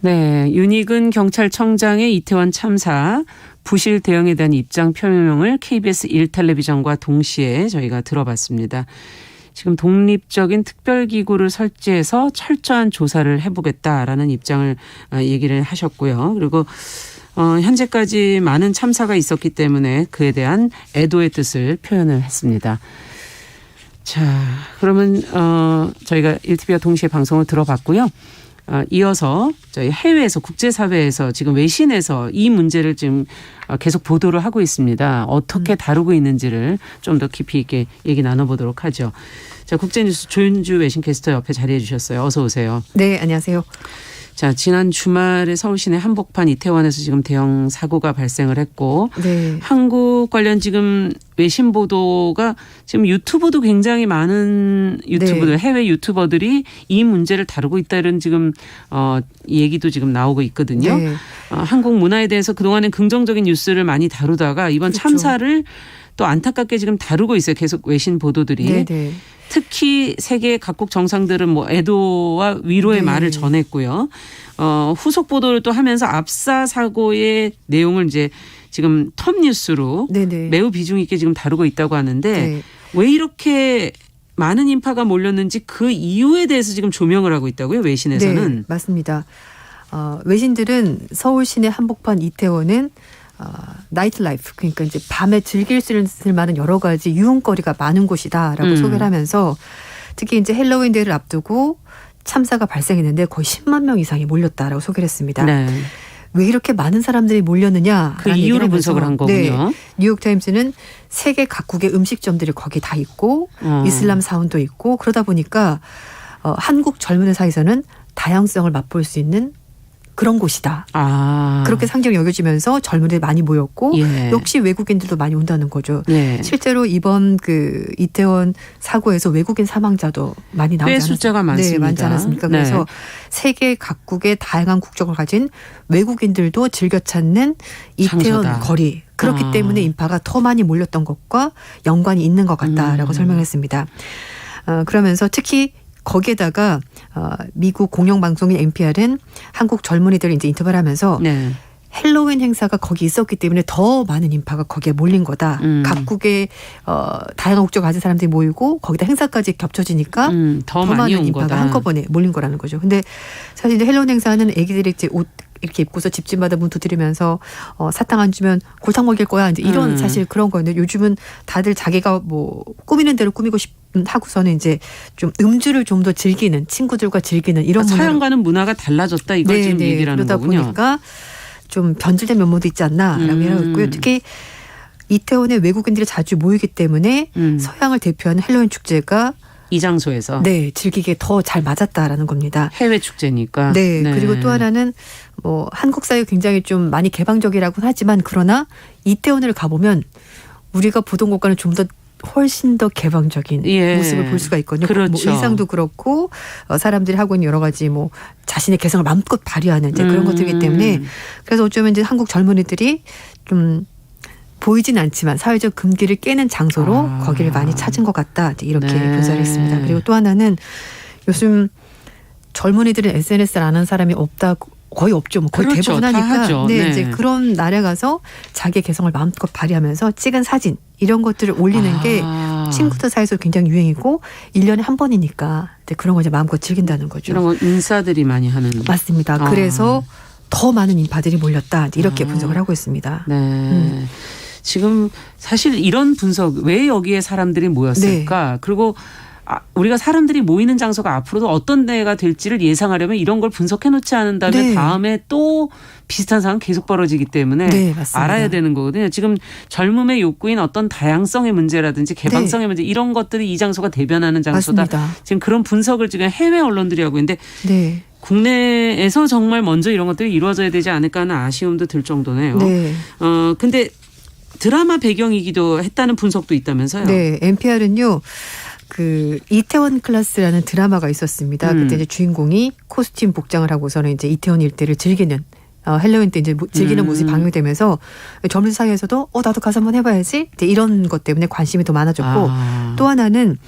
네, 윤익은 경찰청장의 이태원 참사 부실 대응에 대한 입장 표명을 KBS 1텔레비전과 동시에 저희가 들어봤습니다. 지금 독립적인 특별기구를 설치해서 철저한 조사를 해보겠다라는 입장을 얘기를 하셨고요. 그리고 현재까지 많은 참사가 있었기 때문에 그에 대한 애도의 뜻을 표현을 했습니다. 자, 그러면 저희가 1TV와 동시에 방송을 들어봤고요. 이어서 저희 해외에서 국제사회에서 지금 외신에서 이 문제를 지금 계속 보도를 하고 있습니다. 어떻게 다루고 있는지를 좀 더 깊이 있게 얘기 나눠보도록 하죠. 자, 국제뉴스 조윤주 외신캐스터 옆에 자리해 주셨어요. 어서 오세요. 네, 안녕하세요. 자, 지난 주말에 서울 시내 한복판 이태원에서 지금 대형 사고가 발생을 했고 네. 한국 관련 지금 외신 보도가 지금 유튜브도 굉장히 많은 유튜브들, 네. 해외 유튜버들이 이 문제를 다루고 있다 이런 지금 얘기도 지금 나오고 있거든요. 네. 한국 문화에 대해서 그동안엔 긍정적인 뉴스를 많이 다루다가 이번 그렇죠. 참사를 또 안타깝게 지금 다루고 있어요. 계속 외신 보도들이. 네네. 특히 세계 각국 정상들은 뭐 애도와 위로의 네. 말을 전했고요. 후속 보도를 또 하면서 압사 사고의 내용을 이제 지금 톱뉴스로 네네. 매우 비중 있게 지금 다루고 있다고 하는데 네. 왜 이렇게 많은 인파가 몰렸는지 그 이유에 대해서 지금 조명을 하고 있다고요. 외신에서는. 네, 맞습니다. 외신들은 서울 시내 한복판 이태원은 나이트 라이프 그러니까 이제 밤에 즐길 수 있을 만한 여러 가지 유흥거리가 많은 곳이다라고 소개를 하면서 특히 이제 헬로윈 데이를 앞두고 참사가 발생했는데 거의 10만 명 이상이 몰렸다라고 소개를 했습니다. 네. 왜 이렇게 많은 사람들이 몰렸느냐 그 이유를 분석을 한 거군요. 네. 뉴욕타임스는 세계 각국의 음식점들이 거기 다 있고 이슬람 사원도 있고 그러다 보니까 한국 젊은이들 사이에서는 다양성을 맛볼 수 있는 그런 곳이다. 그렇게 상징이 여겨지면서 젊은이들이 많이 모였고 예. 역시 외국인들도 많이 온다는 거죠. 예. 실제로 이번 그 이태원 사고에서 외국인 사망자도 많이 나오지 않았습니까? 숫자가 많습니다. 네, 많지 않았습니까? 네. 그래서 세계 각국의 다양한 국적을 가진 외국인들도 즐겨 찾는 이태원 장소다. 거리. 그렇기 때문에 인파가 더 많이 몰렸던 것과 연관이 있는 것 같다라고 설명했습니다. 그러면서 특히 거기에다가 미국 공영방송인 NPR은 한국 젊은이들을 이제 인터뷰를 하면서 네. 헬로윈 행사가 거기 있었기 때문에 더 많은 인파가 거기에 몰린 거다. 각국의 다양한 국적을 가진 사람들이 모이고 거기다 행사까지 겹쳐지니까 더 많은 인파가 거다. 한꺼번에 몰린 거라는 거죠. 근데 사실 이제 헬로윈 행사는 애기들이 이제 옷 이렇게 입고서 집집마다 문 두드리면서 사탕 안 주면 골탕 먹일 거야. 이제 이런 사실 그런 거였는데 요즘은 다들 자기가 뭐 꾸미는 대로 꾸미고 하고서는 이제 좀 음주를 좀 더 즐기는 친구들과 즐기는 이런 서양과는 문화가 달라졌다 이걸 네, 지금 네. 얘기를 하는 그러다 거군요. 보니까 좀 변질된 면모도 있지 않나라고 얘기하고 있고요. 특히 이태원에 외국인들이 자주 모이기 때문에 서양을 대표하는 헬로윈 축제가 이 장소에서 네 즐기기에 더 잘 맞았다라는 겁니다. 해외 축제니까. 네, 네. 그리고 또 하나는 뭐 한국 사회 굉장히 좀 많이 개방적이라고는 하지만 그러나 이태원을 가보면 우리가 보던 것과는 좀 더 훨씬 더 개방적인 예. 모습을 볼 수가 있거든요. 그렇죠. 뭐 의상도 그렇고 사람들이 하고 있는 여러 가지 뭐 자신의 개성을 마음껏 발휘하는 이제 그런 것들이기 때문에 그래서 어쩌면 이제 한국 젊은이들이 좀 보이진 않지만 사회적 금기를 깨는 장소로 거기를 많이 찾은 것 같다. 이렇게 네. 분석을 했습니다. 그리고 또 하나는 요즘 젊은이들은 SNS를 안 하는 사람이 없다고 거의 없죠. 뭐 거의 그렇죠. 대부분 하니까. 네, 네. 이제 그런 날에 가서 자기의 개성을 마음껏 발휘하면서 찍은 사진 이런 것들을 올리는 게 친구들 사이에서 굉장히 유행이고 1년에 한 번이니까 이제 그런 거 이제 마음껏 즐긴다는 거죠. 그런 거 인싸들이 많이 하는. 맞습니다. 그래서 더 많은 인파들이 몰렸다. 이렇게 분석을 하고 있습니다. 네. 지금 사실 이런 분석 왜 여기에 사람들이 모였을까? 네. 그리고 우리가 사람들이 모이는 장소가 앞으로도 어떤 데가 될지를 예상하려면 이런 걸 분석해 놓지 않은 다음에 네. 다음에 또 비슷한 상황 계속 벌어지기 때문에 네, 알아야 되는 거거든요. 지금 젊음의 욕구인 어떤 다양성의 문제라든지 개방성의 네. 문제 이런 것들이 이 장소가 대변하는 장소다. 맞습니다. 지금 그런 분석을 지금 해외 언론들이 하고 있는데 네. 국내에서 정말 먼저 이런 것들이 이루어져야 되지 않을까 하는 아쉬움도 들 정도네요. 네. 근데 드라마 배경이기도 했다는 분석도 있다면서요. 네. NPR은요. 그 이태원 클라스라는 드라마가 있었습니다. 그때 이제 주인공이 코스튬 복장을 하고서는 이제 이태원 일대를 즐기는 헬로윈 때 이제 즐기는 모습이 방영되면서 젊은 사이에서도 나도 가서 한번 해봐야지 이제 이런 것 때문에 관심이 더 많아졌고 또 하나는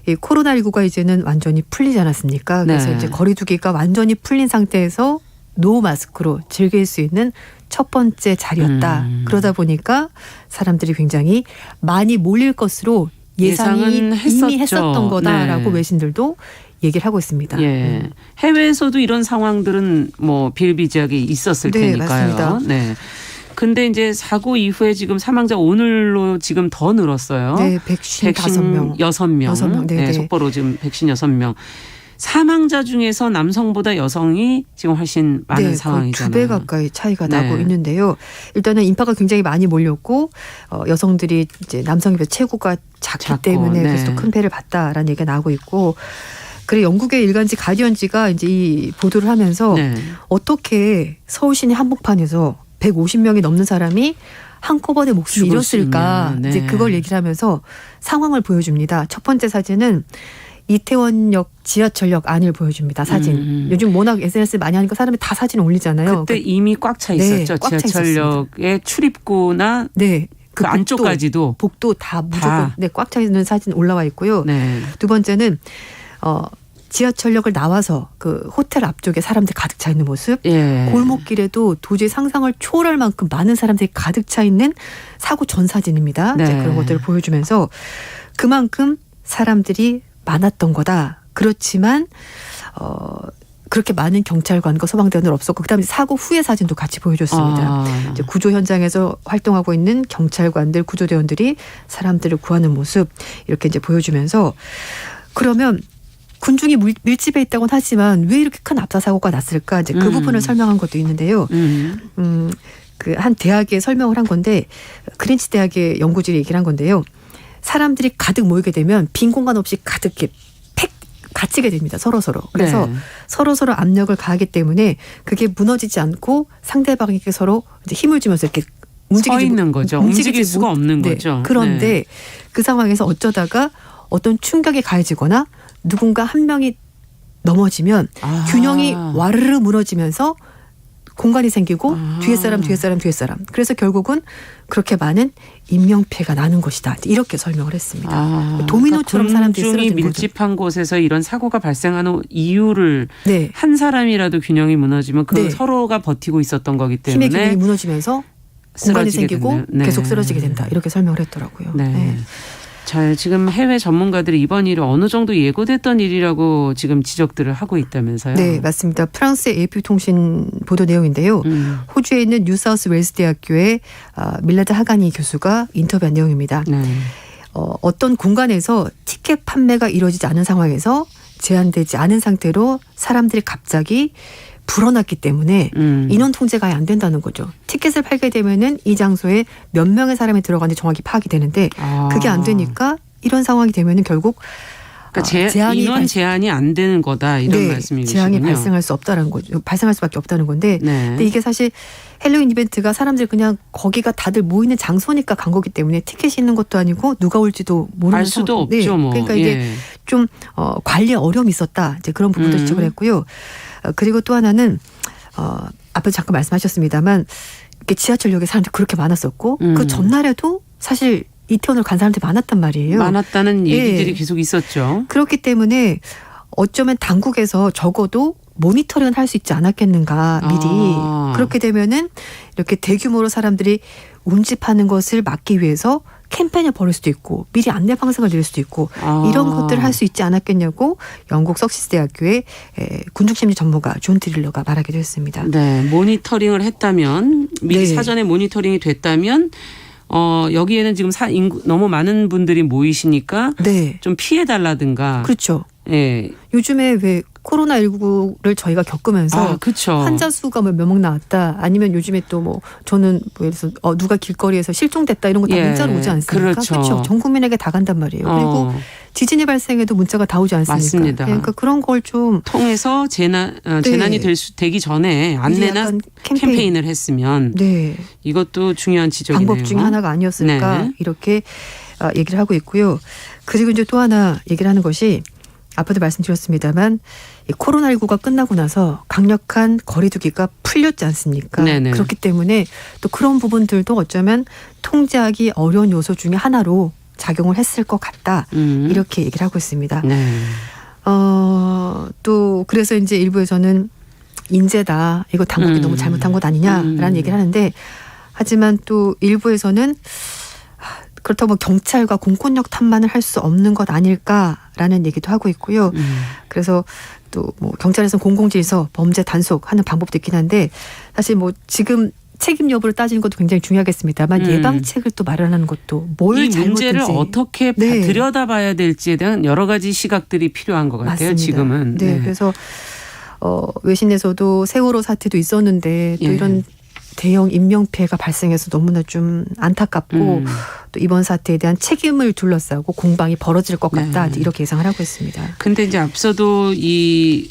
이 코로나19가 이제는 완전히 풀리지 않았습니까? 그래서 네. 이제 거리두기가 완전히 풀린 상태에서 노 마스크로 즐길 수 있는 첫 번째 자리였다. 그러다 보니까 사람들이 굉장히 많이 몰릴 것으로 예상이 이미 했었던 거다라고 외신들도 얘기를 하고 있습니다. 예. 해외에서도 이런 상황들은 뭐 비일비재하게 있었을 테니까요. 맞습니다. 네. 근데 이제 사고 이후에 지금 사망자 오늘로 지금 더 늘었어요. 네, 156명. 6명. 네, 속보로 지금 156명. 사망자 중에서 남성보다 여성이 지금 훨씬 많은 상황이잖아요. 2배 가까이 차이가 나고 있는데요. 일단은 인파가 굉장히 많이 몰렸고 여성들이 이제 남성에 비해 체구가 작기 때문에 그래서 또 큰 패를 봤다라는 얘기가 나오고 있고, 그리고 영국의 일간지 가디언지가 이제 이 보도를 하면서 어떻게 서울 시내 한복판에서 150명이 넘는 사람이 한꺼번에 목숨을 잃었을까, 이제 그걸 얘기를 하면서 상황을 보여줍니다. 첫 번째 사진은 이태원역 지하철역 안을 보여줍니다. 사진. 요즘 워낙 SNS 많이 하니까 사람이 다 사진 올리잖아요. 그때 이미 꽉 차 있었죠. 꽉 차 지하철역의 출입구나 그 안쪽까지도. 복도 다 무조건 꽉 차 있는 사진 올라와 있고요. 두 번째는 지하철역을 나와서 그 호텔 앞쪽에 사람들이 가득 차 있는 모습. 골목길에도 도저히 상상을 초월할 만큼 많은 사람들이 가득 차 있는 사고 전 사진입니다. 그런 것들을 보여주면서 그만큼 사람들이 많았던 거다. 그렇지만 그렇게 많은 경찰관과 소방대원은 없었고, 그다음에 사고 후의 사진도 같이 보여줬습니다. 이제 구조 현장에서 활동하고 있는 경찰관들, 구조대원들이 사람들을 구하는 모습 이렇게 이제 보여주면서, 그러면 군중이 밀집해 있다고는 하지만 왜 이렇게 큰 압사 사고가 났을까? 이제 그 부분을 설명한 것도 있는데요. 그 한 대학에 설명을 한 건데, 그린치 대학의 연구진이 얘기를 한 건데요. 사람들이 가득 모이게 되면 빈 공간 없이 가득 이렇게 팩 갇히게 됩니다. 서로서로. 그래서 서로서로 압력을 가하기 때문에 그게 무너지지 않고 상대방에게 서로 이제 힘을 주면서 이렇게 서 있는 거죠. 움직일 수가 없는 거죠. 그런데 그 상황에서 어쩌다가 어떤 충격이 가해지거나 누군가 한 명이 넘어지면 균형이 와르르 무너지면서 공간이 생기고 뒤에 사람. 그래서 결국은 그렇게 많은 인명피해가 나는 것이다. 이렇게 설명을 했습니다. 도미노처럼 그러니까 사람들이 쓰러진 밀집한 곳에서 이런 사고가 발생하는 이유를 한 사람이라도 균형이 무너지면 서로가 버티고 있었던 거기 때문에 힘의 균형이 무너지면서 공간이 생기고 계속 쓰러지게 된다. 이렇게 설명을 했더라고요. 자, 지금 해외 전문가들이 이번 일이 어느 정도 예고됐던 일이라고 지금 지적들을 하고 있다면서요? 네, 맞습니다. 프랑스의 AF통신 보도 내용인데요. 호주에 있는 뉴사우스 웨일스 대학교의 밀라드 하가니 교수가 인터뷰한 내용입니다. 어떤 공간에서 티켓 판매가 이루어지지 않은 상황에서 제한되지 않은 상태로 사람들이 갑자기 불어났기 때문에 인원 통제가 안 된다는 거죠. 티켓을 팔게 되면은 이 장소에 몇 명의 사람이 들어가는지 정확히 파악이 되는데 그게 안 되니까 이런 상황이 되면은 결국 그러니까 인원 제한이 안 되는 거다 이런 말씀이시군요. 제한이 발생할 수 없다는 거죠. 발생할 수밖에 없다는 건데 근데 이게 사실 헬로윈 이벤트가 사람들이 그냥 거기가 다들 모이는 장소니까 간 거기 때문에 티켓이 있는 것도 아니고 누가 올지도 모르는 알 수도 없죠. 뭐. 그러니까 이게 좀 관리에 어려움이 있었다. 이제 그런 부분도 지적을 했고요. 그리고 또 하나는 앞에 잠깐 말씀하셨습니다만 이렇게 지하철역에 사람들이 그렇게 많았었고 그 전날에도 사실 이태원을 간 사람들이 많았단 말이에요. 많았다는 얘기들이 계속 있었죠. 그렇기 때문에 어쩌면 당국에서 적어도 모니터링을 할 수 있지 않았겠는가 미리. 그렇게 되면은 이렇게 대규모로 사람들이 운집하는 것을 막기 위해서 캠페인을 벌일 수도 있고 미리 안내 방송을 낼 수도 있고 이런 것들을 할 수 있지 않았겠냐고 영국 석시스 대학교의 군중심리 전문가 존 트릴러가 말하기도 했습니다. 네, 모니터링을 했다면 미리 사전에 모니터링이 됐다면 여기에는 지금 너무 많은 분들이 모이시니까 좀 피해달라든가. 그렇죠. 예. 요즘에 왜 코로나19를 저희가 겪으면서 환자 수가 몇 명 나왔다. 아니면 요즘에 또 뭐 저는 뭐 예를 들어서 누가 길거리에서 실종됐다 이런 거 다 문자로 오지 않습니까? 그렇죠. 전 국민에게 다 간단 말이에요. 그리고 지진이 발생해도 문자가 다 오지 않습니까? 맞습니다. 그러니까 그런 걸 좀 통해서 재난이 되기 전에 안내나 캠페인을 했으면 이것도 중요한 지적이네요. 방법 중에 하나가 아니었을까 이렇게 얘기를 하고 있고요. 그리고 이제 또 하나 얘기를 하는 것이 앞에도 말씀드렸습니다만 이 코로나19가 끝나고 나서 강력한 거리두기가 풀렸지 않습니까? 그렇기 때문에 또 그런 부분들도 어쩌면 통제하기 어려운 요소 중에 하나로 작용을 했을 것 같다. 이렇게 얘기를 하고 있습니다. 또 그래서 이제 일부에서는 인재다. 이거 당국이 너무 잘못한 것 아니냐라는 얘기를 하는데 하지만 또 일부에서는 그렇다고 뭐 경찰과 공권력 탐만을 할 수 없는 것 아닐까라는 얘기도 하고 있고요. 그래서 또 뭐 경찰에서 공공질서 범죄 단속하는 방법도 있긴 한데 사실 뭐 지금 책임 여부를 따지는 것도 굉장히 중요하겠습니다만 예방책을 또 마련하는 것도 뭘 이 문제를 어떻게 네. 들여다봐야 될지에 대한 여러 가지 시각들이 필요한 것 같아요. 맞습니다. 지금은. 네, 그래서 외신에서도 세월호 사태도 있었는데 또 예. 이런 대형 인명피해가 발생해서 너무나 좀 안타깝고 또 이번 사태에 대한 책임을 둘러싸고 공방이 벌어질 것 같다. 네. 이렇게 예상을 하고 있습니다. 근데 이제 앞서도 이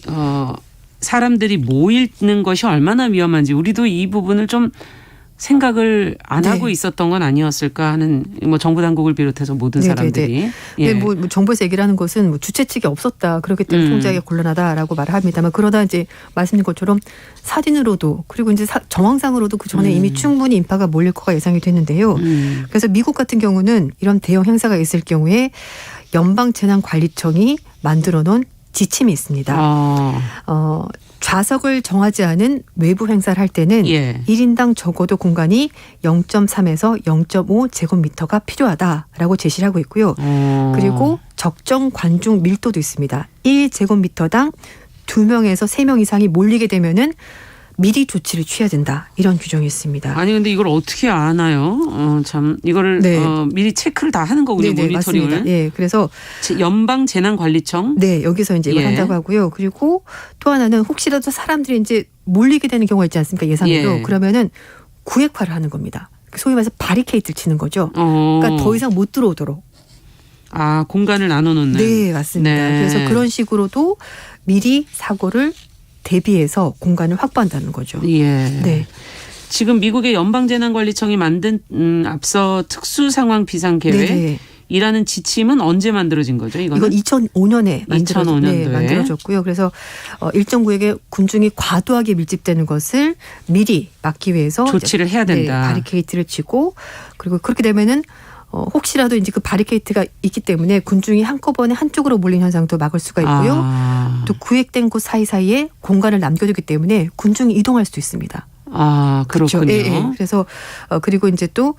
사람들이 모이는 것이 얼마나 위험한지 우리도 이 부분을 좀 생각을 안 네. 하고 있었던 건 아니었을까 하는 뭐 정부 당국을 비롯해서 모든 네네네. 사람들이. 예. 뭐 정부에서 얘기를 하는 것은 뭐 주최 측이 없었다. 그렇기 때문에 통제하기 곤란하다라고 말을 합니다만 그러다 이제 말씀드린 것처럼 사진으로도 그리고 이제 정황상으로도 그 전에 이미 충분히 인파가 몰릴 거가 예상이 됐는데요. 그래서 미국 같은 경우는 이런 대형 행사가 있을 경우에 연방재난관리청이 만들어 놓은 지침이 있습니다. 좌석을 정하지 않은 외부 행사를 할 때는 1인당 적어도 공간이 0.3에서 0.5 제곱미터가 필요하다라고 제시를 하고 있고요. 그리고 적정 관중 밀도도 있습니다. 1제곱미터당 2명에서 3명 이상이 몰리게 되면은 미리 조치를 취해야 된다. 이런 규정이 있습니다. 아니 근데 이걸 어떻게 아나요? 참 이거를 네. 미리 체크를 다 하는 거군요. 네네, 모니터링을. 맞습니다. 예, 그래서 연방재난관리청. 네, 여기서 이제 이걸 한다고 하고요. 그리고 또 하나는 혹시라도 사람들이 이제 몰리게 되는 경우가 있지 않습니까? 예상으로. 그러면은 구획화를 하는 겁니다. 소위 말해서 바리케이트를 치는 거죠. 그러니까 더 이상 못 들어오도록. 공간을 나눠놓는. 네, 맞습니다. 네. 그래서 그런 식으로도 미리 사고를 대비해서 공간을 확보한다는 거죠. 예. 네. 지금 미국의 연방재난관리청이 만든 앞서 특수상황 비상계획이라는 지침은 언제 만들어진 거죠? 이건 2005년에 2005년도에 만들어졌고요. 그래서 일정 구역에 군중이 과도하게 밀집되는 것을 미리 막기 위해서 조치를 해야 된다. 바리케이트를 치고 그리고 그렇게 되면은 혹시라도 이제 그 바리케이트가 있기 때문에 군중이 한꺼번에 한쪽으로 몰린 현상도 막을 수가 있고요. 또 구획된 곳 사이사이에 공간을 남겨두기 때문에 군중이 이동할 수도 있습니다. 그렇군요. 그렇죠. 예. 그래서 그리고 이제 또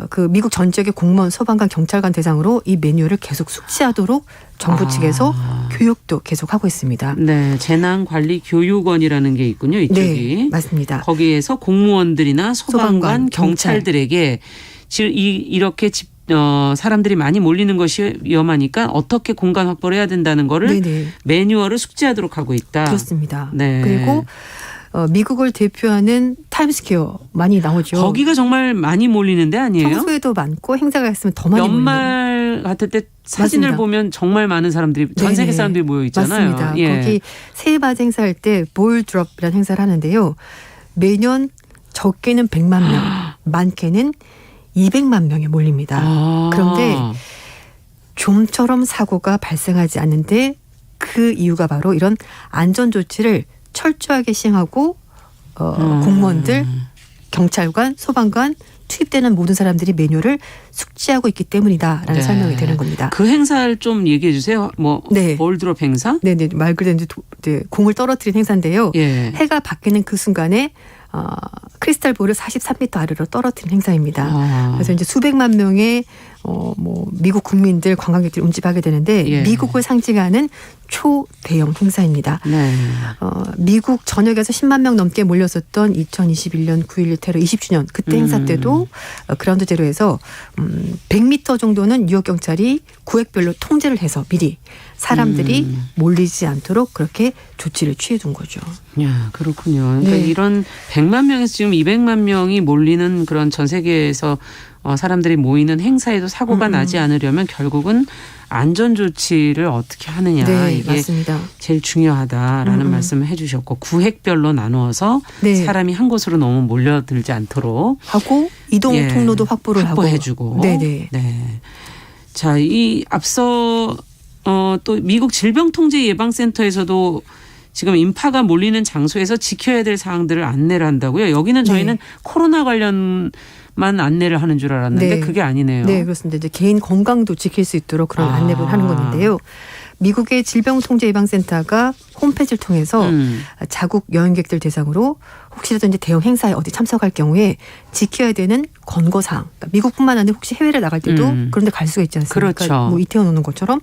그 미국 전 지역의 공무원, 소방관, 경찰관 대상으로 이 매뉴얼을 계속 숙지하도록 정부 측에서 교육도 계속하고 있습니다. 네, 재난관리교육원이라는 게 있군요. 이쪽이. 네, 맞습니다. 거기에서 공무원들이나 소방관, 경찰들에게 이렇게 사람들이 많이 몰리는 것이 위험하니까 어떻게 공간 확보를 해야 된다는 거를 매뉴얼을 숙지하도록 하고 있다. 그렇습니다. 네. 그리고 미국을 대표하는 타임스퀘어 많이 나오죠. 거기가 정말 많이 몰리는 데 아니에요? 평소에도 많고 행사가 있으면 더 많이 연말 같을 때 사진을 맞습니다. 보면 정말 많은 사람들이 전 세계 사람들이 모여 있잖아요. 맞습니다. 예. 거기 새해 맞이 행사할 때 볼 드롭이라는 행사를 하는데요. 매년 적게는 100만 명, 많게는 200만 명이 몰립니다. 그런데 좀처럼 사고가 발생하지 않는데 그 이유가 바로 이런 안전 조치를 철저하게 시행하고 공무원들, 경찰관, 소방관 투입되는 모든 사람들이 매뉴얼을 숙지하고 있기 때문이다라는 설명이 되는 겁니다. 그 행사를 좀 얘기해 주세요. 볼드롭 행사? 네네. 말 그대로 이제 공을 떨어뜨린 행사인데요. 해가 바뀌는 그 순간에 크리스탈 볼을 43m 아래로 떨어뜨린 행사입니다. 그래서 이제 수백만 명의 미국 국민들 관광객들이 운집하게 되는데 미국을 상징하는 초대형 행사입니다. 미국 전역에서 10만 명 넘게 몰렸었던 2021년 9.11 테러 20주년 그때 행사 때도 그라운드 제로에서 100m 정도는 뉴욕 경찰이 구획별로 통제를 해서 미리 사람들이 몰리지 않도록 그렇게 조치를 취해둔 거죠. 야, 그렇군요. 그러니까 이런 100만 명에서 지금 200만 명이 몰리는 그런 전 세계에서 사람들이 모이는 행사에도 사고가 나지 않으려면 결국은 안전 조치를 어떻게 하느냐 이게 맞습니다. 제일 중요하다라는 말씀을 해 주셨고 구획별로 나누어서 사람이 한 곳으로 너무 몰려들지 않도록 하고 이동 통로도 확보해 주고. 네. 자, 이 앞서 또 미국 질병통제예방센터에서도 지금 인파가 몰리는 장소에서 지켜야 될 사항들을 안내를 한다고요. 여기는 저희는 코로나 관련만 안내를 하는 줄 알았는데 그게 아니네요. 네, 그렇습니다. 이제 개인 건강도 지킬 수 있도록 그런 안내를 하는 건데요. 미국의 질병통제예방센터가 홈페이지를 통해서 자국 여행객들 대상으로 혹시라도 이제 대형 행사에 어디 참석할 경우에 지켜야 되는 권고사항. 그러니까 미국뿐만 아니라 혹시 해외를 나갈 때도 그런 데 갈 수가 있지 않습니까? 그렇죠. 뭐 이태원 오는 것처럼.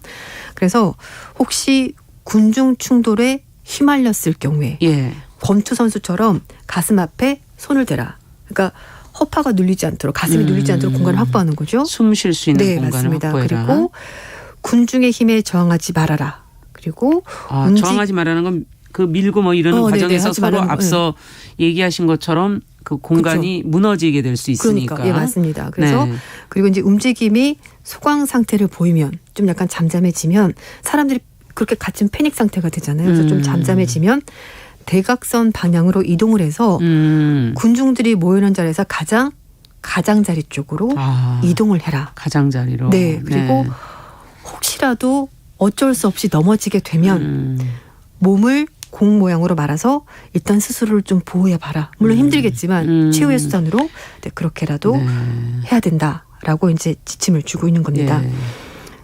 그래서 혹시 군중 충돌에 휘말렸을 경우에 예. 권투 선수처럼 가슴 앞에 손을 대라. 그러니까 허파가 눌리지 않도록 가슴이 눌리지 않도록 공간을 확보하는 거죠. 숨 쉴 수 있는 네, 공간을 맞습니다. 확보해라. 그리고 군중의 힘에 저항하지 말아라. 그리고 저항하지 말라는 건 그 밀고 뭐 이러는 과정에서 서로 앞서 얘기하신 것처럼 그 공간이 그렇죠. 무너지게 될 수 있으니까. 그러니까. 예, 맞습니다. 그래서 네. 그리고 이제 움직임이 소강 상태를 보이면 좀 약간 잠잠해지면 사람들이 그렇게 갇힌 패닉 상태가 되잖아요. 그래서 좀 잠잠해지면 대각선 방향으로 이동을 해서 군중들이 모이는 자리에서 가장자리 쪽으로 이동을 해라. 가장자리로. 네. 그리고 혹시라도 어쩔 수 없이 넘어지게 되면 몸을 공 모양으로 말아서 일단 스스로를 좀 보호해봐라. 물론 힘들겠지만 최후의 수단으로 그렇게라도 해야 된다라고 이제 지침을 주고 있는 겁니다. 네.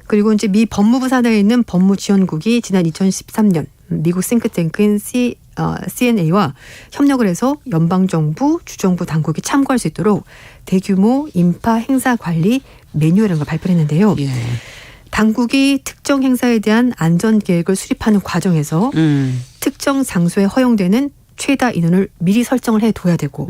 그리고 이제 미 법무부 산하에 있는 법무지원국이 지난 2013년 미국 싱크탱크인 CNA와 협력을 해서 연방정부, 주정부 당국이 참고할 수 있도록 대규모 인파 행사 관리 매뉴얼이라는 걸 발표했는데요. 예. 당국이 특정 행사에 대한 안전 계획을 수립하는 과정에서 특정 장소에 허용되는 최다 인원을 미리 설정을 해둬야 되고.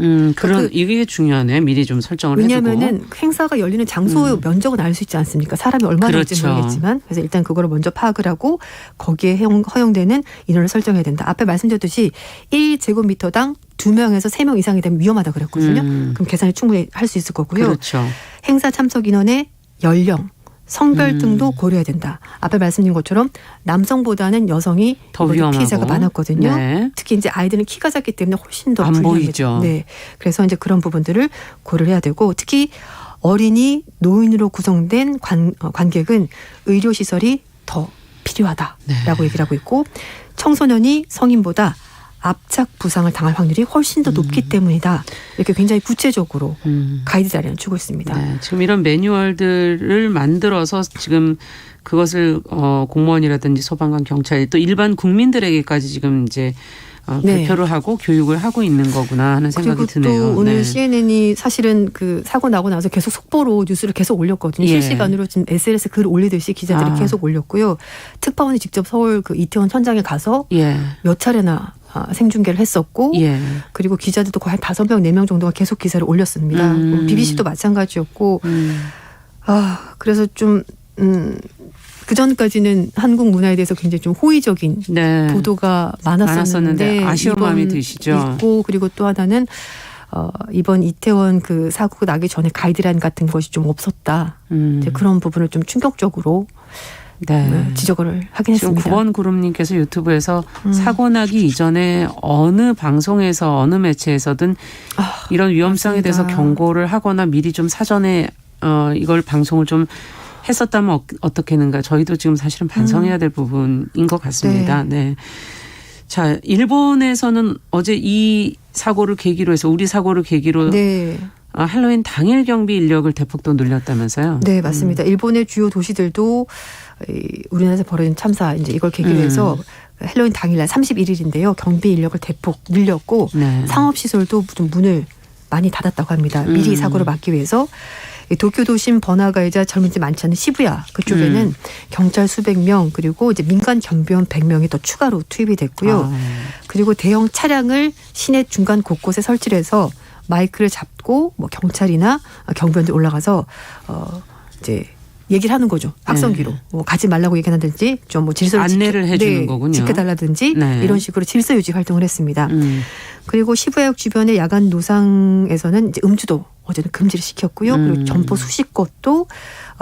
이게 중요하네. 미리 좀 설정을 해두고. 왜냐하면은 행사가 열리는 장소의 면적은 알 수 있지 않습니까? 사람이 얼마나 올지 그렇죠. 모르겠지만. 그래서 일단 그거를 먼저 파악을 하고 거기에 허용되는 인원을 설정해야 된다. 앞에 말씀드렸듯이 1제곱미터당 2명에서 3명 이상이 되면 위험하다 그랬거든요. 그럼 계산이 충분히 할 수 있을 거고요. 그렇죠. 행사 참석 인원의 연령, 성별 등도 고려해야 된다. 앞에 말씀드린 것처럼 남성보다는 여성이 더 위험하고 피해자가 많았거든요. 네. 특히 이제 아이들은 키가 작기 때문에 훨씬 더 안 불리하게 보이죠. 네. 그래서 이제 그런 부분들을 고려를 해야 되고 특히 어린이, 노인으로 구성된 관객은 의료 시설이 더 필요하다라고 얘기를 하고 있고 청소년이 성인보다 압착 부상을 당할 확률이 훨씬 더 높기 때문이다. 이렇게 굉장히 구체적으로 가이드라인을 주고 있습니다. 네, 지금 이런 매뉴얼들을 만들어서 지금 그것을 공무원이라든지 소방관, 경찰 또 일반 국민들에게까지 지금 이제 발표를 하고 교육을 하고 있는 거구나 하는 생각이 드네요. 그리고 또 오늘 네. CNN이 사실은 그 사고 나고 나서 계속 속보로 뉴스를 계속 올렸거든요. 예. 실시간으로 지금 SNS 글 올리듯이 기자들이 계속 올렸고요. 특파원이 직접 서울 그 이태원 현장에 가서 몇 차례나 생중계를 했었고 그리고 기자들도 거의 5명, 4명 정도가 계속 기사를 올렸습니다. BBC도 마찬가지였고 그래서 좀 그전까지는 한국 문화에 대해서 굉장히 좀 호의적인 보도가 많았었는데 아쉬운 마음이 드시죠. 있고 그리고 또 하나는 이번 이태원 그 사고가 나기 전에 가이드라인 같은 것이 좀 없었다. 이제 그런 부분을 좀 충격적으로 지적을 하긴 지금 했습니다. 9번 구름님께서 유튜브에서 사고 나기 이전에 어느 방송에서 어느 매체에서든 이런 위험성에 맞습니다. 대해서 경고를 하거나 미리 좀 사전에 이걸 방송을 좀 했었다면 어떻겠는가. 저희도 지금 사실은 반성해야 될 부분인 것 같습니다. 네. 자, 일본에서는 어제 이 사고를 계기로 해서 우리 사고를 계기로 할로윈 당일 경비 인력을 대폭 또 늘렸다면서요? 네, 맞습니다. 일본의 주요 도시들도 우리나라에서 벌어진 참사 이제 이걸 계기로 해서 할로윈 당일날 31일인데요. 경비 인력을 대폭 늘렸고 상업시설도 좀 문을 많이 닫았다고 합니다. 미리 사고를 막기 위해서. 도쿄 도심 번화가이자 젊은이들 많지 않은 시부야 그쪽에는 경찰 수백 명 그리고 이제 민간 경비원 100명이 더 추가로 투입이 됐고요. 그리고 대형 차량을 시내 중간 곳곳에 설치를 해서 마이크를 잡고 뭐 경찰이나 경비원들 올라가서 이제 얘기를 하는 거죠. 악성기로 뭐 가지 말라고 얘기한다든지 좀 뭐 질서를 안내를 해주는 거군요. 지켜달라든지 이런 식으로 질서 유지 활동을 했습니다. 그리고 시부야역 주변의 야간 노상에서는 이제 음주도 어제는 금지를 시켰고요. 그리고 점포 수십 곳도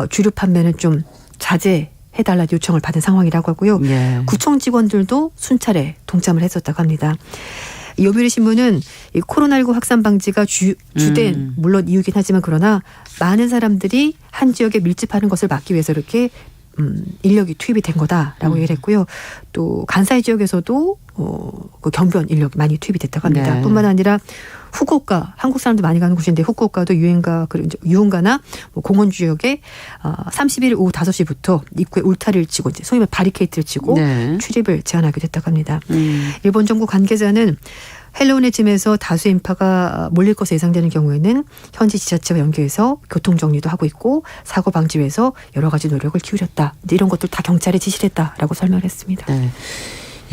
주류 판매는 좀 자제해달라 요청을 받은 상황이라고 하고요. 구청 직원들도 순찰에 동참을 했었다고 합니다. 요미우리 신문은 이 코로나19 확산 방지가 주된 물론 이유긴 하지만 그러나 많은 사람들이 한 지역에 밀집하는 것을 막기 위해서 이렇게 인력이 투입이 된 거다라고 얘기를 했고요. 또 간사이 지역에서도 그 경비원 인력이 많이 투입이 됐다고 합니다. 네. 뿐만 아니라 후쿠오카, 한국 사람들 많이 가는 곳인데 후쿠오카도 유흥가나 뭐 공원 지역에 30일 오후 5시부터 입구에 울타리를 치고 이제 소위 말 바리케이트를 치고 네. 출입을 제한하게 됐다고 합니다. 일본 정부 관계자는 헬로윈의 쯤에서 다수 인파가 몰릴 것으로 예상되는 경우에는 현지 지자체와 연계해서 교통 정리도 하고 있고 사고 방지 위해서 여러 가지 노력을 기울였다. 이런 것들 다 경찰에 지시를 했다라고 설명을 했습니다. 네.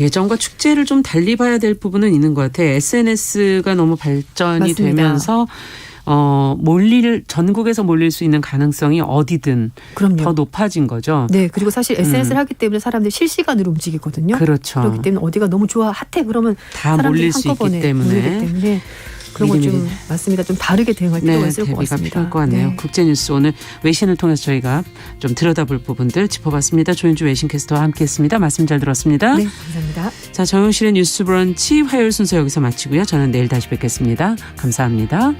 예전과 축제를 좀 달리 봐야 될 부분은 있는 것 같아요. SNS가 너무 발전이 맞습니다. 되면서 전국에서 몰릴 수 있는 가능성이 어디든 그럼요. 더 높아진 거죠. 네, 그리고 사실 SNS를 하기 때문에 사람들이 실시간으로 움직이거든요. 그렇죠. 그렇기 때문에 어디가 너무 좋아 핫해 그러면 다 사람들이 몰릴 수 있기 한꺼번에 때문에. 몰리기 때문에 그런 거 좀 미리미리. 맞습니다. 좀 다르게 대응할 필요가 있을 것 대비가 같습니다. 필요할 것 같네요. 네. 국제뉴스 오늘 외신을 통해서 저희가 좀 들여다볼 부분들 짚어봤습니다. 조윤주 외신캐스터와 함께했습니다. 말씀 잘 들었습니다. 네, 감사합니다. 자, 정용실의 뉴스 브런치 화요일 순서 여기서 마치고요. 저는 내일 다시 뵙겠습니다. 감사합니다.